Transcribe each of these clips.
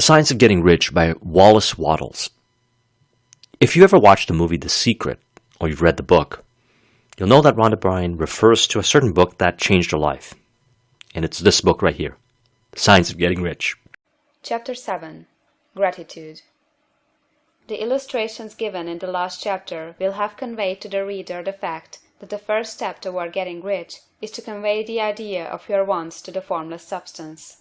The Science of Getting Rich by Wallace Wattles. If you ever watched the movie The Secret, or you've read the book, you'll know that Rhonda Byrne refers to a certain book that changed her life. And it's this book right here, The Science of Getting Rich. Chapter 7. Gratitude. The illustrations given in the last chapter will have conveyed to the reader the fact that the first step toward getting rich is to convey the idea of your wants to the formless substance.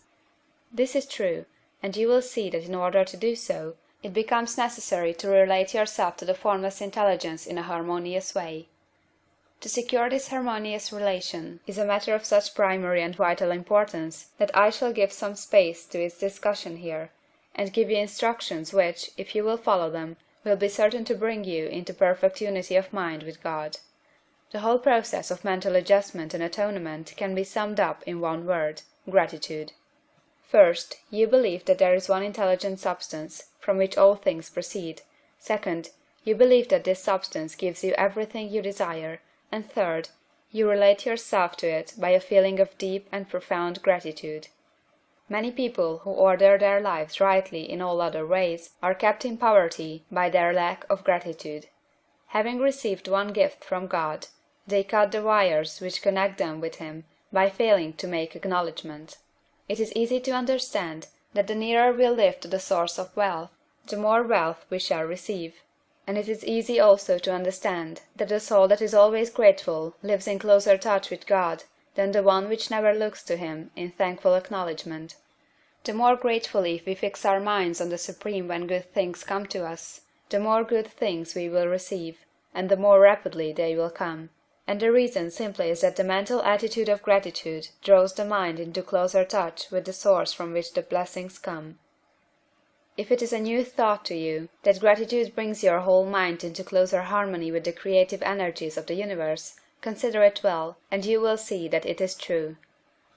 This is true, and you will see that in order to do so, it becomes necessary to relate yourself to the formless intelligence in a harmonious way. To secure this harmonious relation is a matter of such primary and vital importance that I shall give some space to its discussion here, and give you instructions which, if you will follow them, will be certain to bring you into perfect unity of mind with God. The whole process of mental adjustment and atonement can be summed up in one word: gratitude. First, you believe that there is one intelligent substance, from which all things proceed. Second, you believe that this substance gives you everything you desire. And third, you relate yourself to it by a feeling of deep and profound gratitude. Many people who order their lives rightly in all other ways are kept in poverty by their lack of gratitude. Having received one gift from God, they cut the wires which connect them with Him by failing to make acknowledgment. It is easy to understand that the nearer we live to the source of wealth, the more wealth we shall receive. And it is easy also to understand that the soul that is always grateful lives in closer touch with God than the one which never looks to Him in thankful acknowledgment. The more gratefully we fix our minds on the Supreme when good things come to us, the more good things we will receive, and the more rapidly they will come. And the reason simply is that the mental attitude of gratitude draws the mind into closer touch with the source from which the blessings come. If it is a new thought to you that gratitude brings your whole mind into closer harmony with the creative energies of the universe, consider it well, and you will see that it is true.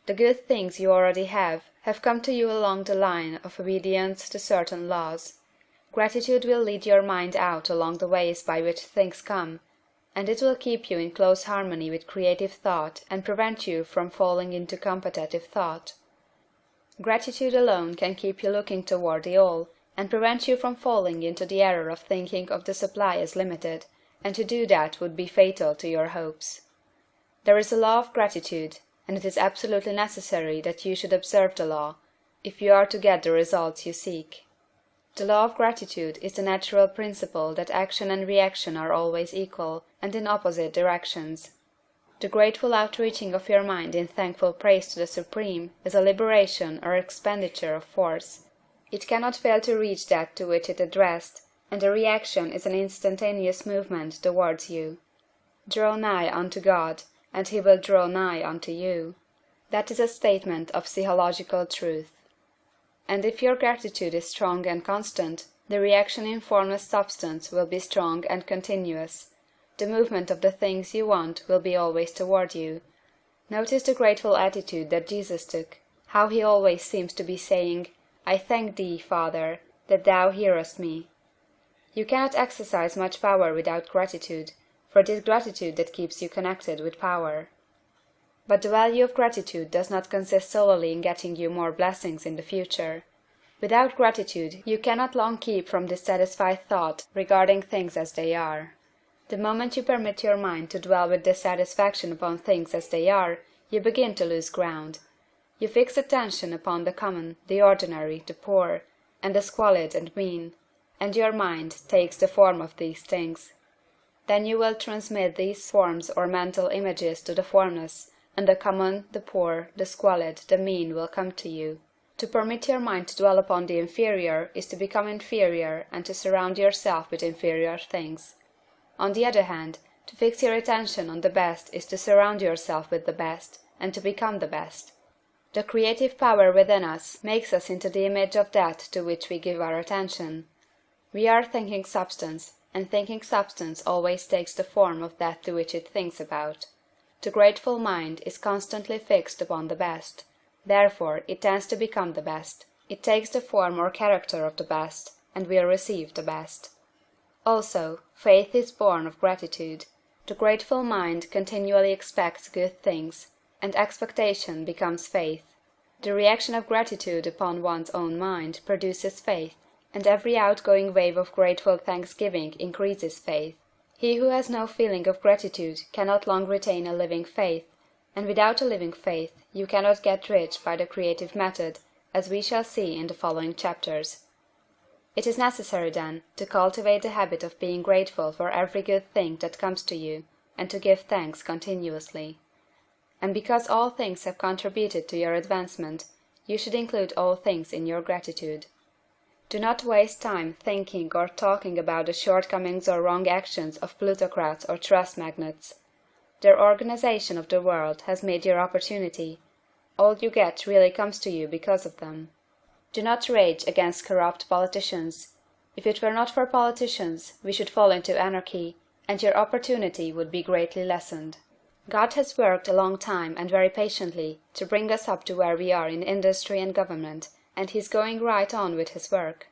The good things you already have come to you along the line of obedience to certain laws. Gratitude will lead your mind out along the ways by which things come, and it will keep you in close harmony with creative thought and prevent you from falling into competitive thought. Gratitude alone can keep you looking toward the all, and prevent you from falling into the error of thinking of the supply as limited, and to do that would be fatal to your hopes. There is a law of gratitude, and it is absolutely necessary that you should observe the law, if you are to get the results you seek. The law of gratitude is the natural principle that action and reaction are always equal, and in opposite directions. The grateful outreaching of your mind in thankful praise to the Supreme is a liberation or expenditure of force. It cannot fail to reach that to which it addressed, and the reaction is an instantaneous movement towards you. Draw nigh unto God, and He will draw nigh unto you. That is a statement of psychological truth. And if your gratitude is strong and constant, the reaction in formless substance will be strong and continuous. The movement of the things you want will be always toward you. Notice the grateful attitude that Jesus took, how He always seems to be saying, "I thank Thee, Father, that Thou hearest me." You cannot exercise much power without gratitude, for it is gratitude that keeps you connected with power. But the value of gratitude does not consist solely in getting you more blessings in the future. Without gratitude you cannot long keep from dissatisfied thought regarding things as they are. The moment you permit your mind to dwell with dissatisfaction upon things as they are, you begin to lose ground. You fix attention upon the common, the ordinary, the poor, and the squalid and mean, and your mind takes the form of these things. Then you will transmit these forms or mental images to the formless, and the common, the poor, the squalid, the mean will come to you. To permit your mind to dwell upon the inferior is to become inferior and to surround yourself with inferior things. On the other hand, to fix your attention on the best is to surround yourself with the best, and to become the best. The creative power within us makes us into the image of that to which we give our attention. We are thinking substance, and thinking substance always takes the form of that to which it thinks about. The grateful mind is constantly fixed upon the best. Therefore it tends to become the best. It takes the form or character of the best, and will receive the best. Also, faith is born of gratitude. The grateful mind continually expects good things, and expectation becomes faith. The reaction of gratitude upon one's own mind produces faith, and every outgoing wave of grateful thanksgiving increases faith. He who has no feeling of gratitude cannot long retain a living faith, and without a living faith you cannot get rich by the creative method, as we shall see in the following chapters. It is necessary, then, to cultivate the habit of being grateful for every good thing that comes to you, and to give thanks continuously. And because all things have contributed to your advancement, you should include all things in your gratitude. Do not waste time thinking or talking about the shortcomings or wrong actions of plutocrats or trust magnates. Their organization of the world has made your opportunity. All you get really comes to you because of them. Do not rage against corrupt politicians. If it were not for politicians, we should fall into anarchy, and your opportunity would be greatly lessened. God has worked a long time and very patiently to bring us up to where we are in industry and government, and he is going right on with his work.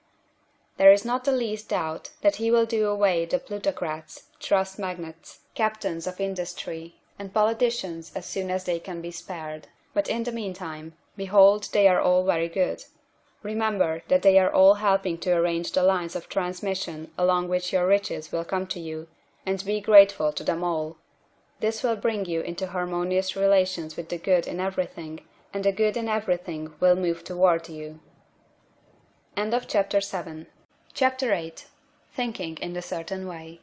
There is not the least doubt that he will do away the plutocrats, trust magnates, captains of industry, and politicians as soon as they can be spared. But in the meantime, behold, they are all very good. Remember that they are all helping to arrange the lines of transmission along which your riches will come to you, and be grateful to them all. This will bring you into harmonious relations with the good in everything, and the good in everything will move toward you. End of Chapter 7. Chapter 8. Thinking in the Certain Way.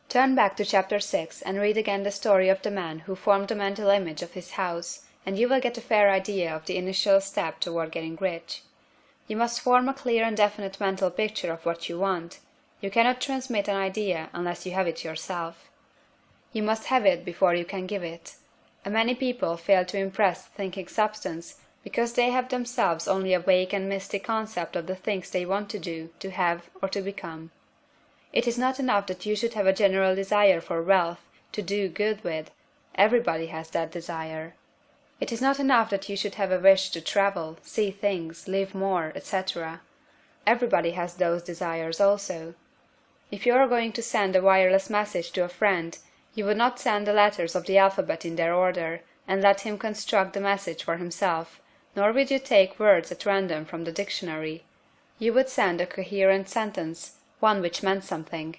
Turn back to Chapter 6 and read again the story of the man who formed the mental image of his house, and you will get a fair idea of the initial step toward getting rich. You must form a clear and definite mental picture of what you want. You cannot transmit an idea unless you have it yourself. You must have it before you can give it. Many people fail to impress thinking substance because they have themselves only a vague and misty concept of the things they want to do, to have, or to become. It is not enough that you should have a general desire for wealth, to do good with. Everybody has that desire. It is not enough that you should have a wish to travel, see things, live more, etc. Everybody has those desires also. If you are going to send a wireless message to a friend, you would not send the letters of the alphabet in their order, and let him construct the message for himself, nor would you take words at random from the dictionary. You would send a coherent sentence, one which meant something.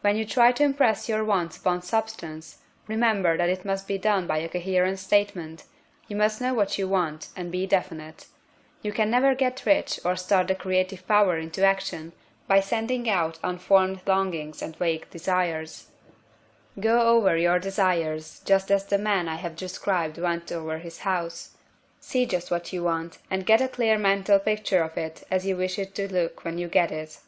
When you try to impress your wants upon substance, remember that it must be done by a coherent statement. You must know what you want, and be definite. You can never get rich or start the creative power into action by sending out unformed longings and vague desires. Go over your desires, just as the man I have described went over his house. See just what you want, and get a clear mental picture of it as you wish it to look when you get it.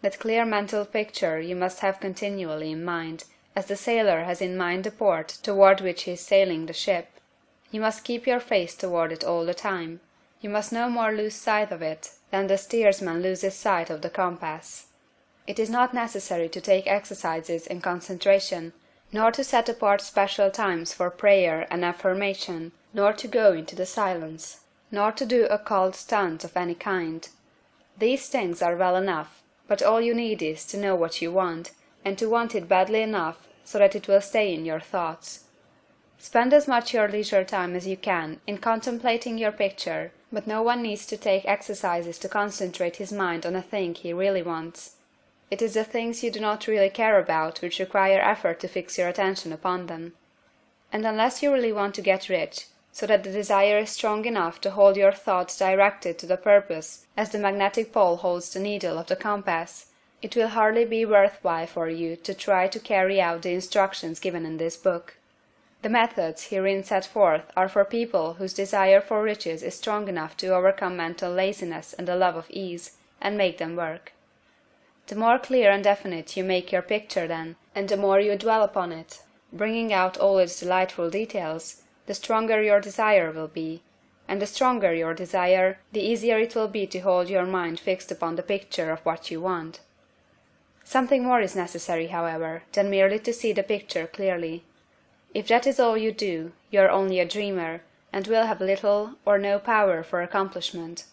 That clear mental picture you must have continually in mind, as the sailor has in mind the port toward which he is sailing the ship. You must keep your face toward it all the time. You must no more lose sight of it than the steersman loses sight of the compass. It is not necessary to take exercises in concentration, nor to set apart special times for prayer and affirmation, nor to go into the silence, nor to do occult stunts of any kind. These things are well enough, but all you need is to know what you want, and to want it badly enough so that it will stay in your thoughts. Spend as much your leisure time as you can in contemplating your picture, but no one needs to take exercises to concentrate his mind on a thing he really wants. It is the things you do not really care about which require effort to fix your attention upon them. And unless you really want to get rich, so that the desire is strong enough to hold your thoughts directed to the purpose as the magnetic pole holds the needle of the compass, it will hardly be worth while for you to try to carry out the instructions given in this book. The methods herein set forth are for people whose desire for riches is strong enough to overcome mental laziness and the love of ease, and make them work. The more clear and definite you make your picture then, and the more you dwell upon it, bringing out all its delightful details, the stronger your desire will be, and the stronger your desire, the easier it will be to hold your mind fixed upon the picture of what you want. Something more is necessary, however, than merely to see the picture clearly. If that is all you do, you are only a dreamer, and will have little or no power for accomplishment.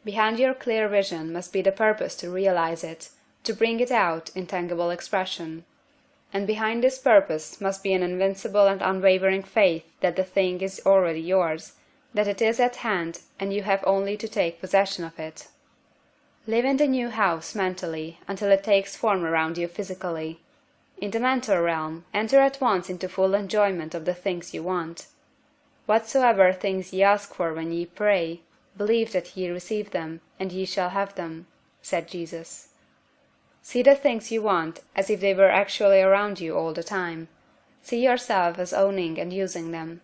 Behind your clear vision must be the purpose to realize it, to bring it out in tangible expression. And behind this purpose must be an invincible and unwavering faith that the thing is already yours, that it is at hand and you have only to take possession of it. Live in the new house mentally until it takes form around you physically. In the mental realm, enter at once into full enjoyment of the things you want. Whatsoever things ye ask for when ye pray, believe that ye receive them, and ye shall have them, said Jesus. See the things you want as if they were actually around you all the time. See yourself as owning and using them.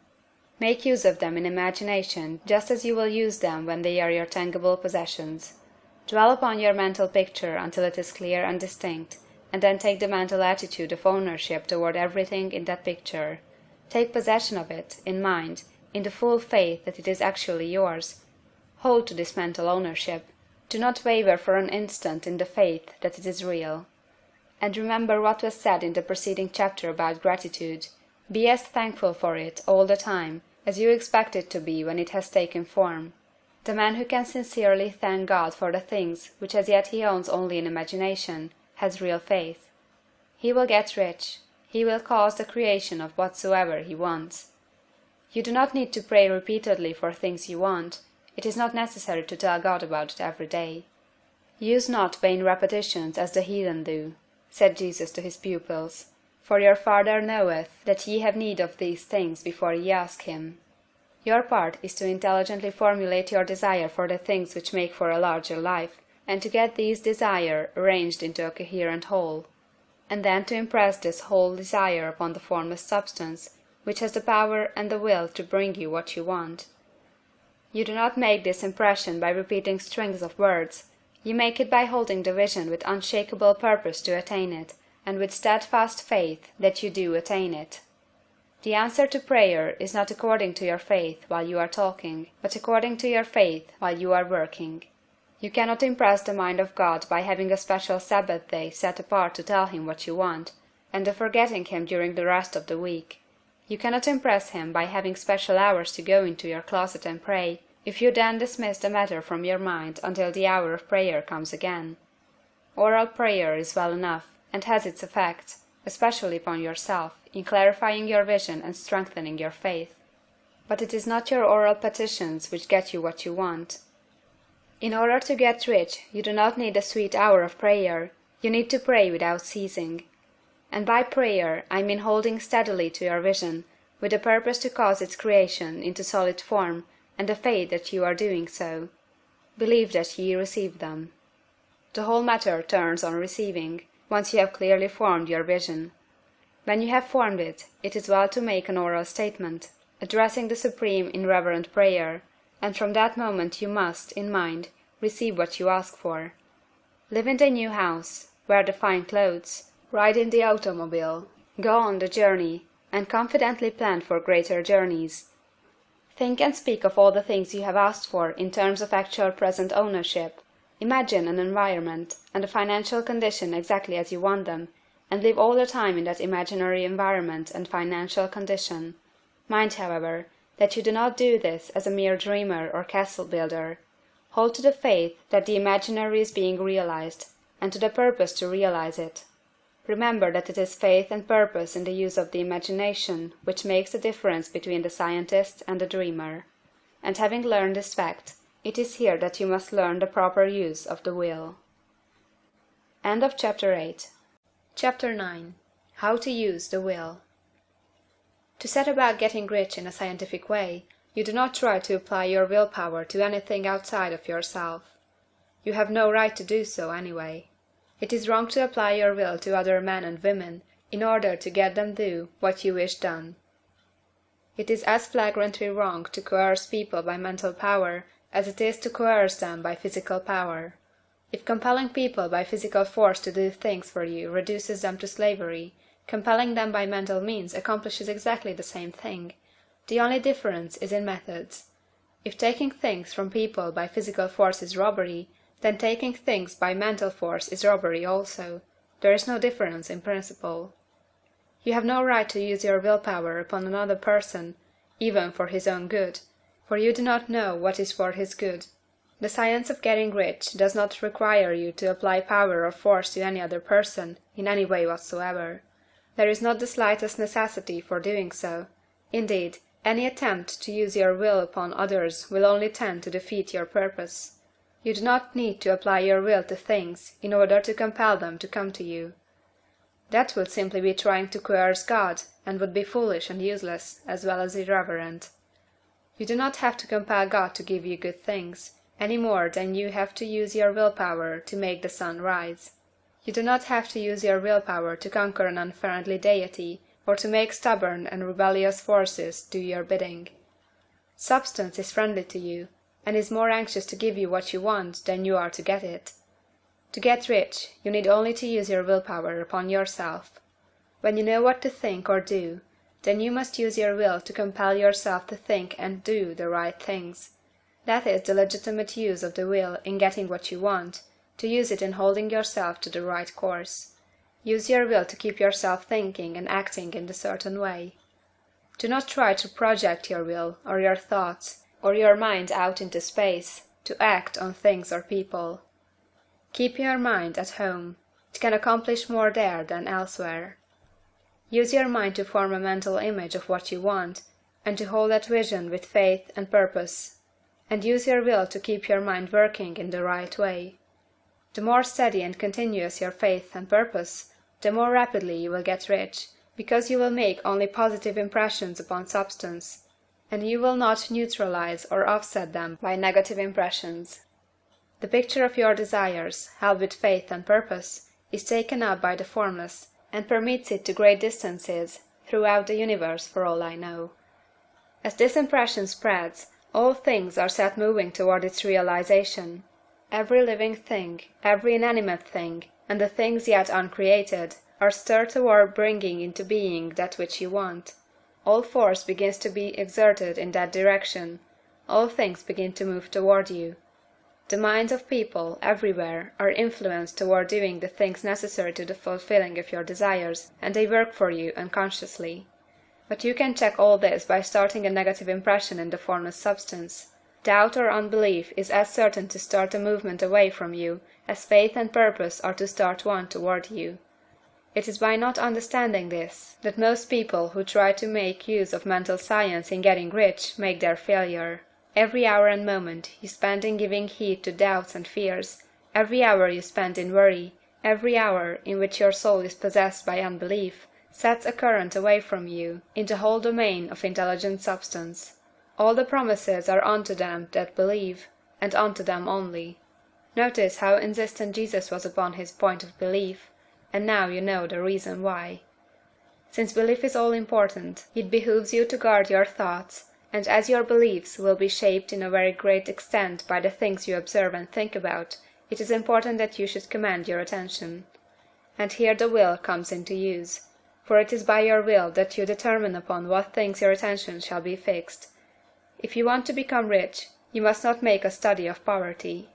Make use of them in imagination just as you will use them when they are your tangible possessions. Dwell upon your mental picture until it is clear and distinct, and then take the mental attitude of ownership toward everything in that picture. Take possession of it, in mind, in the full faith that it is actually yours. Hold to this mental ownership. Do not waver for an instant in the faith that it is real. And remember what was said in the preceding chapter about gratitude. Be as thankful for it all the time as you expect it to be when it has taken form. The man who can sincerely thank God for the things which as yet he owns only in imagination has real faith. He will get rich. He will cause the creation of whatsoever he wants. You do not need to pray repeatedly for things you want. It is not necessary to tell God about it every day. Use not vain repetitions as the heathen do, said Jesus to his pupils, for your Father knoweth that ye have need of these things before ye ask him. Your part is to intelligently formulate your desire for the things which make for a larger life, and to get these desire arranged into a coherent whole, and then to impress this whole desire upon the formless substance, which has the power and the will to bring you what you want. You do not make this impression by repeating strings of words. You make it by holding the vision with unshakable purpose to attain it, and with steadfast faith that you do attain it. The answer to prayer is not according to your faith while you are talking, but according to your faith while you are working. You cannot impress the mind of God by having a special Sabbath day set apart to tell him what you want, and of forgetting him during the rest of the week. You cannot impress him by having special hours to go into your closet and pray, if you then dismiss the matter from your mind until the hour of prayer comes again. Oral prayer is well enough, and has its effect, especially upon yourself, in clarifying your vision and strengthening your faith. But it is not your oral petitions which get you what you want. In order to get rich, you do not need a sweet hour of prayer, you need to pray without ceasing. And by prayer I mean holding steadily to your vision, with the purpose to cause its creation into solid form, and the faith that you are doing so. Believe that ye receive them. The whole matter turns on receiving, once you have clearly formed your vision. When you have formed it, it is well to make an oral statement, addressing the Supreme in reverent prayer, and from that moment you must, in mind, receive what you ask for. Live in the new house, wear the fine clothes, ride in the automobile, go on the journey, and confidently plan for greater journeys. Think and speak of all the things you have asked for in terms of actual present ownership. Imagine an environment and a financial condition exactly as you want them, and live all the time in that imaginary environment and financial condition. Mind, however, that you do not do this as a mere dreamer or castle builder. Hold to the faith that the imaginary is being realized, and to the purpose to realize it. Remember that it is faith and purpose in the use of the imagination which makes the difference between the scientist and the dreamer. And having learned this fact, it is here that you must learn the proper use of the will. End of Chapter 8. Chapter 9. How to use the will. To set about getting rich in a scientific way, you do not try to apply your willpower to anything outside of yourself. You have no right to do so anyway. It is wrong to apply your will to other men and women in order to get them do what you wish done. It is as flagrantly wrong to coerce people by mental power as it is to coerce them by physical power. If compelling people by physical force to do things for you reduces them to slavery, compelling them by mental means accomplishes exactly the same thing. The only difference is in methods. If taking things from people by physical force is robbery, then taking things by mental force is robbery also. There is no difference in principle. You have no right to use your willpower upon another person, even for his own good, for you do not know what is for his good. The science of getting rich does not require you to apply power or force to any other person, in any way whatsoever. There is not the slightest necessity for doing so. Indeed, Any attempt to use your will upon others will only tend to defeat your purpose. You do not need to apply your will to things in order to compel them to come to you. That would simply be trying to coerce God, and would be foolish and useless, as well as irreverent. You do not have to compel God to give you good things, any more than you have to use your willpower to make the sun rise. You do not have to use your willpower to conquer an unfriendly deity, or to make stubborn and rebellious forces do your bidding. Substance is friendly to you, and is more anxious to give you what you want than you are to get it. To get rich, you need only to use your willpower upon yourself. When you know what to think or do, then you must use your will to compel yourself to think and do the right things. That is the legitimate use of the will in getting what you want, to use it in holding yourself to the right course. Use your will to keep yourself thinking and acting in a certain way. Do not try to project your will, or your thoughts, or your mind out into space, to act on things or people. Keep your mind at home. It can accomplish more there than elsewhere. Use your mind to form a mental image of what you want, and to hold that vision with faith and purpose. And use your will to keep your mind working in the right way. The more steady and continuous your faith and purpose, the more rapidly you will get rich, because you will make only positive impressions upon substance, and you will not neutralize or offset them by negative impressions. The picture of your desires, held with faith and purpose, is taken up by the Formless, and permits it to great distances throughout the universe for all I know. As this impression spreads, all things are set moving toward its realization. Every living thing, every inanimate thing, and the things yet uncreated, are stirred toward bringing into being that which you want. All force begins to be exerted in that direction. All things begin to move toward you. The minds of people, everywhere, are influenced toward doing the things necessary to the fulfilling of your desires, and they work for you unconsciously. But you can check all this by starting a negative impression in the formless substance. Doubt or unbelief is as certain to start a movement away from you as faith and purpose are to start one toward you. It is by not understanding this that most people who try to make use of mental science in getting rich make their failure. Every hour and moment you spend in giving heed to doubts and fears, every hour you spend in worry, every hour in which your soul is possessed by unbelief, sets a current away from you in the whole domain of intelligent substance. All the promises are unto them that believe, and unto them only. Notice how insistent Jesus was upon his point of belief, and now you know the reason why. Since belief is all important, it behooves you to guard your thoughts, and as your beliefs will be shaped in a very great extent by the things you observe and think about, it is important that you should command your attention. And here the will comes into use, for it is by your will that you determine upon what things your attention shall be fixed. If you want to become rich, you must not make a study of poverty.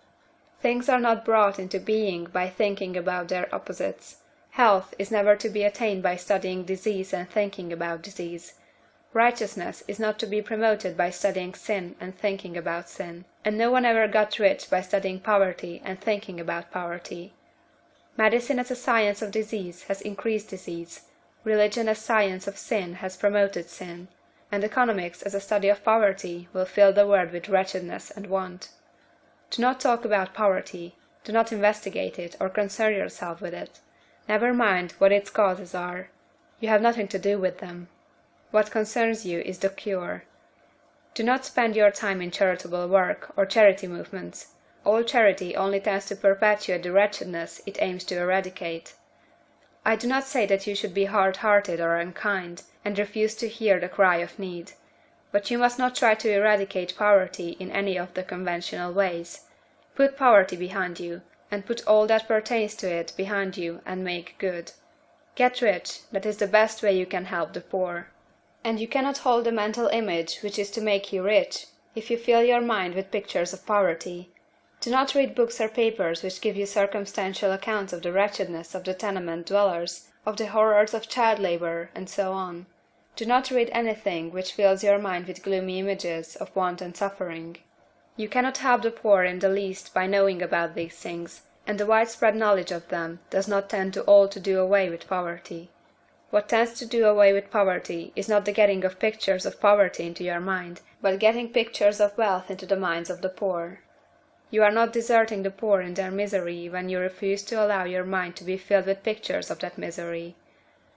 Things are not brought into being by thinking about their opposites. Health is never to be attained by studying disease and thinking about disease. Righteousness is not to be promoted by studying sin and thinking about sin, and no one ever got rich by studying poverty and thinking about poverty. Medicine as a science of disease has increased disease, religion as science of sin has promoted sin, and economics as a study of poverty will fill the world with wretchedness and want. Do not talk about poverty, do not investigate it or concern yourself with it. Never mind what its causes are. You have nothing to do with them. What concerns you is the cure. Do not spend your time in charitable work or charity movements. All charity only tends to perpetuate the wretchedness it aims to eradicate. I do not say that you should be hard-hearted or unkind, and refuse to hear the cry of need. But you must not try to eradicate poverty in any of the conventional ways. Put poverty behind you, and put all that pertains to it behind you and make good. Get rich, that is the best way you can help the poor. And you cannot hold the mental image which is to make you rich, if you fill your mind with pictures of poverty. Do not read books or papers which give you circumstantial accounts of the wretchedness of the tenement dwellers, of the horrors of child labor, and so on. Do not read anything which fills your mind with gloomy images of want and suffering. You cannot help the poor in the least by knowing about these things, and the widespread knowledge of them does not tend to all to do away with poverty. What tends to do away with poverty is not the getting of pictures of poverty into your mind, but getting pictures of wealth into the minds of the poor. You are not deserting the poor in their misery when you refuse to allow your mind to be filled with pictures of that misery.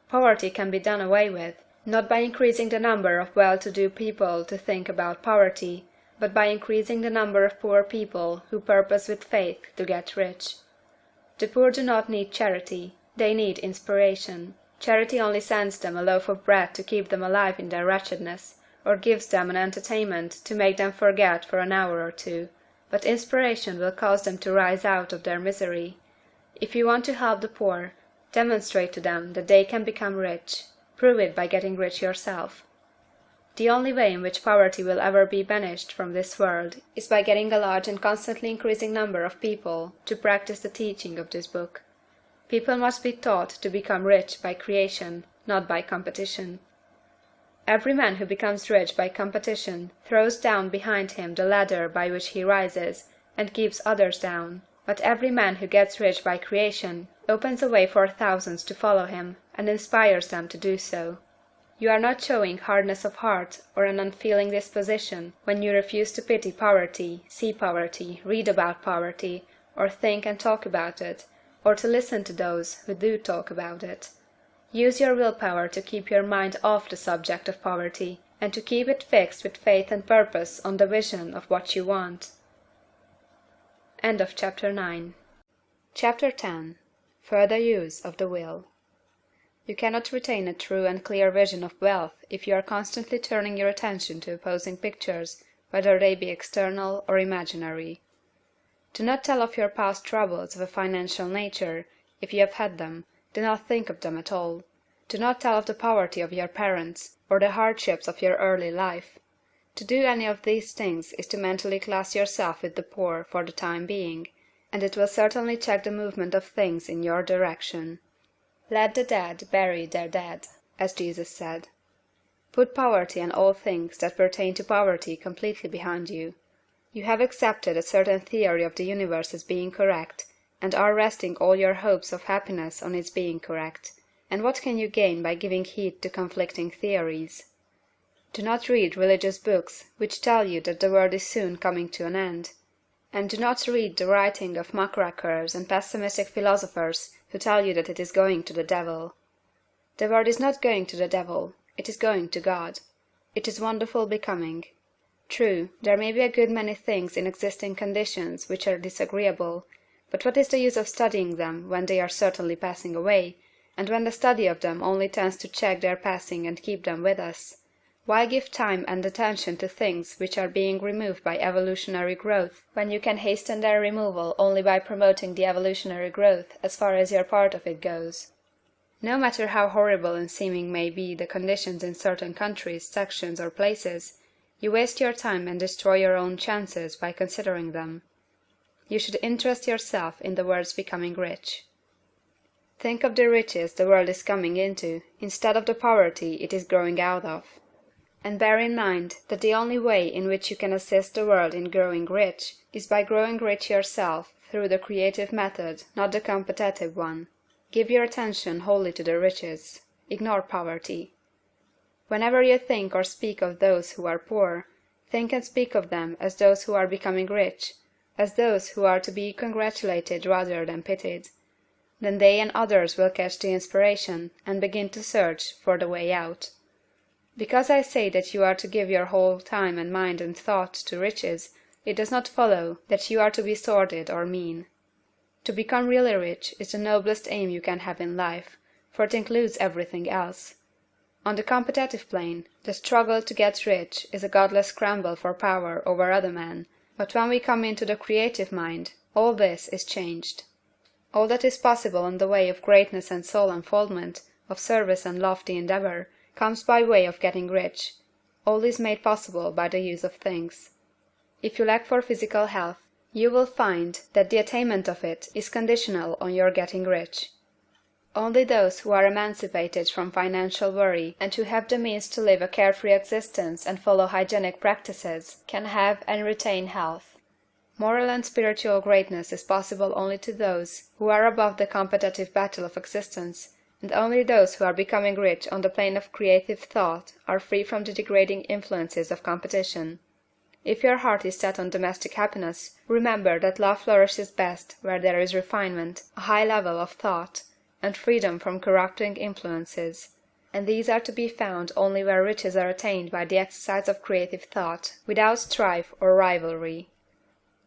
Poverty can be done away with, not by increasing the number of well-to-do people to think about poverty, but by increasing the number of poor people who purpose with faith to get rich. The poor do not need charity, they need inspiration. Charity only sends them a loaf of bread to keep them alive in their wretchedness, or gives them an entertainment to make them forget for an hour or two, but inspiration will cause them to rise out of their misery. If you want to help the poor, demonstrate to them that they can become rich. Prove it by getting rich yourself. The only way in which poverty will ever be banished from this world is by getting a large and constantly increasing number of people to practice the teaching of this book. People must be taught to become rich by creation, not by competition. Every man who becomes rich by competition throws down behind him the ladder by which he rises, and keeps others down. But every man who gets rich by creation opens a way for thousands to follow him, and inspires them to do so. You are not showing hardness of heart or an unfeeling disposition when you refuse to pity poverty, see poverty, read about poverty, or think and talk about it, or to listen to those who do talk about it. Use your willpower to keep your mind off the subject of poverty, and to keep it fixed with faith and purpose on the vision of what you want. End of Chapter 9. Chapter 10. Further use of the will. You cannot retain a true and clear vision of wealth if you are constantly turning your attention to opposing pictures, whether they be external or imaginary. Do not tell of your past troubles of a financial nature, if you have had them. Do not think of them at all. Do not tell of the poverty of your parents, or the hardships of your early life. To do any of these things is to mentally class yourself with the poor for the time being, and it will certainly check the movement of things in your direction. Let the dead bury their dead, as Jesus said. Put poverty and all things that pertain to poverty completely behind you. You have accepted a certain theory of the universe as being correct, and are resting all your hopes of happiness on its being correct. And what can you gain by giving heed to conflicting theories? Do not read religious books which tell you that the world is soon coming to an end. And do not read the writing of muckrakers and pessimistic philosophers who tell you that it is going to the devil. The world is not going to the devil, it is going to God. It is wonderful becoming. True, there may be a good many things in existing conditions which are disagreeable, but what is the use of studying them when they are certainly passing away, and when the study of them only tends to check their passing and keep them with us? Why give time and attention to things which are being removed by evolutionary growth, when you can hasten their removal only by promoting the evolutionary growth as far as your part of it goes? No matter how horrible in seeming may be the conditions in certain countries, sections, or places, you waste your time and destroy your own chances by considering them. You should interest yourself in the world's becoming rich. Think of the riches the world is coming into, instead of the poverty it is growing out of. And bear in mind that the only way in which you can assist the world in growing rich is by growing rich yourself through the creative method, not the competitive one. Give your attention wholly to the riches. Ignore poverty. Whenever you think or speak of those who are poor, think and speak of them as those who are becoming rich, as those who are to be congratulated rather than pitied. Then they and others will catch the inspiration and begin to search for the way out. Because I say that you are to give your whole time and mind and thought to riches, it does not follow that you are to be sordid or mean. To become really rich is the noblest aim you can have in life, for it includes everything else. On the competitive plane, the struggle to get rich is a godless scramble for power over other men, but when we come into the creative mind, all this is changed. All that is possible in the way of greatness and soul unfoldment, of service and lofty endeavor, comes by way of getting rich. All is made possible by the use of things. If you lack for physical health, you will find that the attainment of it is conditional on your getting rich. Only those who are emancipated from financial worry and who have the means to live a carefree existence and follow hygienic practices can have and retain health. Moral and spiritual greatness is possible only to those who are above the competitive battle of existence and only those who are becoming rich on the plane of creative thought are free from the degrading influences of competition. If your heart is set on domestic happiness, remember that love flourishes best where there is refinement, a high level of thought, and freedom from corrupting influences. And these are to be found only where riches are attained by the exercise of creative thought, without strife or rivalry.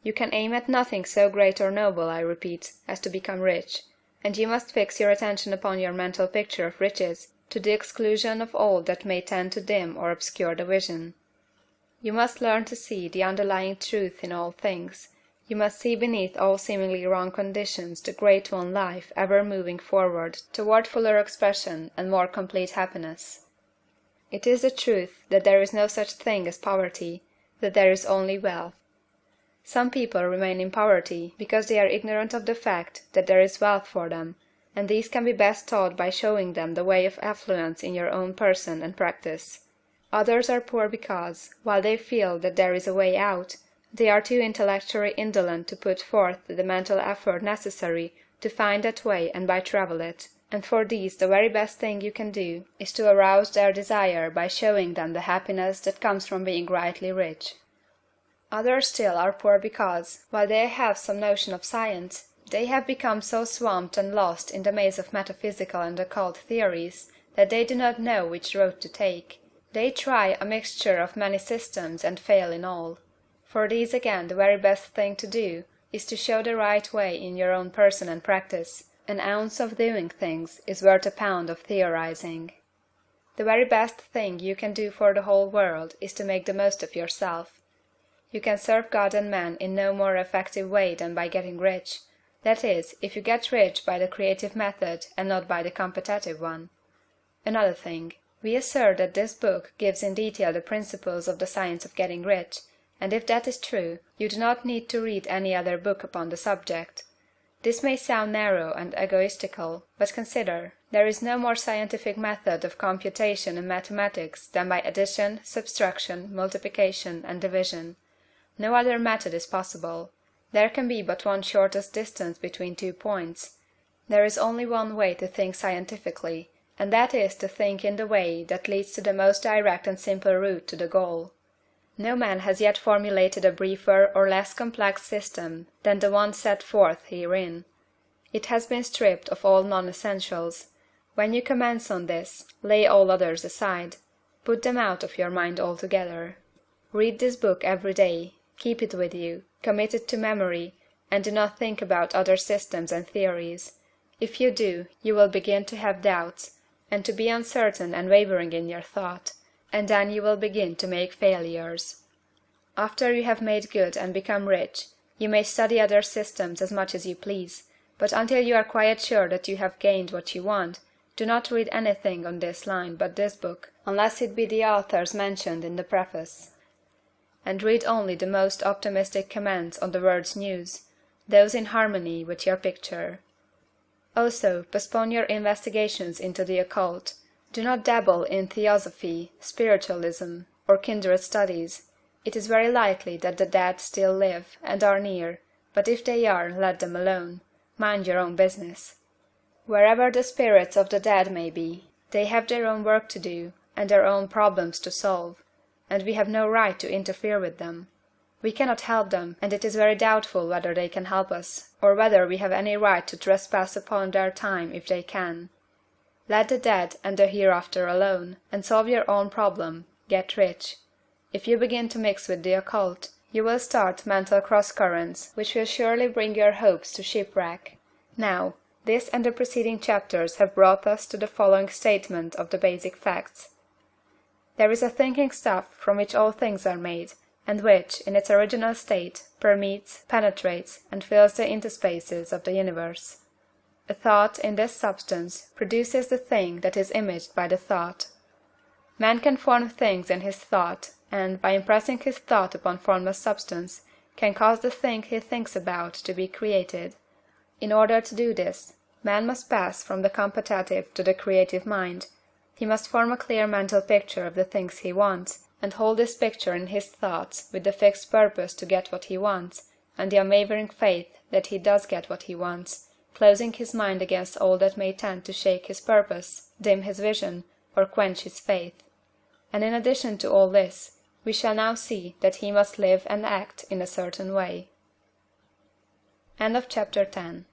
You can aim at nothing so great or noble, I repeat, as to become rich, and you must fix your attention upon your mental picture of riches, to the exclusion of all that may tend to dim or obscure the vision. You must learn to see the underlying truth in all things. You must see beneath all seemingly wrong conditions the great one life ever moving forward toward fuller expression and more complete happiness. It is the truth that there is no such thing as poverty, that there is only wealth. Some people remain in poverty because they are ignorant of the fact that there is wealth for them, and these can be best taught by showing them the way of affluence in your own person and practice. Others are poor because, while they feel that there is a way out, they are too intellectually indolent to put forth the mental effort necessary to find that way and by travel it, and for these the very best thing you can do is to arouse their desire by showing them the happiness that comes from being rightly rich. Others still are poor because, while they have some notion of science, they have become so swamped and lost in the maze of metaphysical and occult theories that they do not know which road to take. They try a mixture of many systems and fail in all. For these again the very best thing to do is to show the right way in your own person and practice. An ounce of doing things is worth a pound of theorizing. The very best thing you can do for the whole world is to make the most of yourself. You can serve God and man in no more effective way than by getting rich. That is, if you get rich by the creative method and not by the competitive one. Another thing. We assert that this book gives in detail the principles of the science of getting rich, and if that is true, you do not need to read any other book upon the subject. This may sound narrow and egoistical, but consider, there is no more scientific method of computation in mathematics than by addition, subtraction, multiplication, and division. No other method is possible. There can be but one shortest distance between 2 points. There is only one way to think scientifically, and that is to think in the way that leads to the most direct and simple route to the goal. No man has yet formulated a briefer or less complex system than the one set forth herein. It has been stripped of all non-essentials. When you commence on this, lay all others aside. Put them out of your mind altogether. Read this book every day, keep it with you, commit it to memory, and do not think about other systems and theories. If you do, you will begin to have doubts, and to be uncertain and wavering in your thought, and then you will begin to make failures. After you have made good and become rich, you may study other systems as much as you please, but until you are quite sure that you have gained what you want, do not read anything on this line but this book, unless it be the authors mentioned in the preface. And read only the most optimistic comments on the world's news, those in harmony with your picture. Also, postpone your investigations into the occult. Do not dabble in theosophy, spiritualism, or kindred studies. It is very likely that the dead still live, and are near, but if they are, let them alone. Mind your own business. Wherever the spirits of the dead may be, they have their own work to do, and their own problems to solve, and we have no right to interfere with them. We cannot help them, and it is very doubtful whether they can help us, or whether we have any right to trespass upon their time if they can. Let the dead and the hereafter alone, and solve your own problem, get rich. If you begin to mix with the occult, you will start mental cross-currents which will surely bring your hopes to shipwreck. Now, this and the preceding chapters have brought us to the following statement of the basic facts. There is a thinking stuff from which all things are made, and which, in its original state, permeates, penetrates, and fills the interspaces of the universe. A thought in this substance produces the thing that is imaged by the thought. Man can form things in his thought, and, by impressing his thought upon formless substance, can cause the thing he thinks about to be created. In order to do this, man must pass from the competitive to the creative mind. He must form a clear mental picture of the things he wants, and hold this picture in his thoughts with the fixed purpose to get what he wants, and the unwavering faith that he does get what he wants, closing his mind against all that may tend to shake his purpose, dim his vision, or quench his faith. And in addition to all this, we shall now see that he must live and act in a certain way. Chapter 11.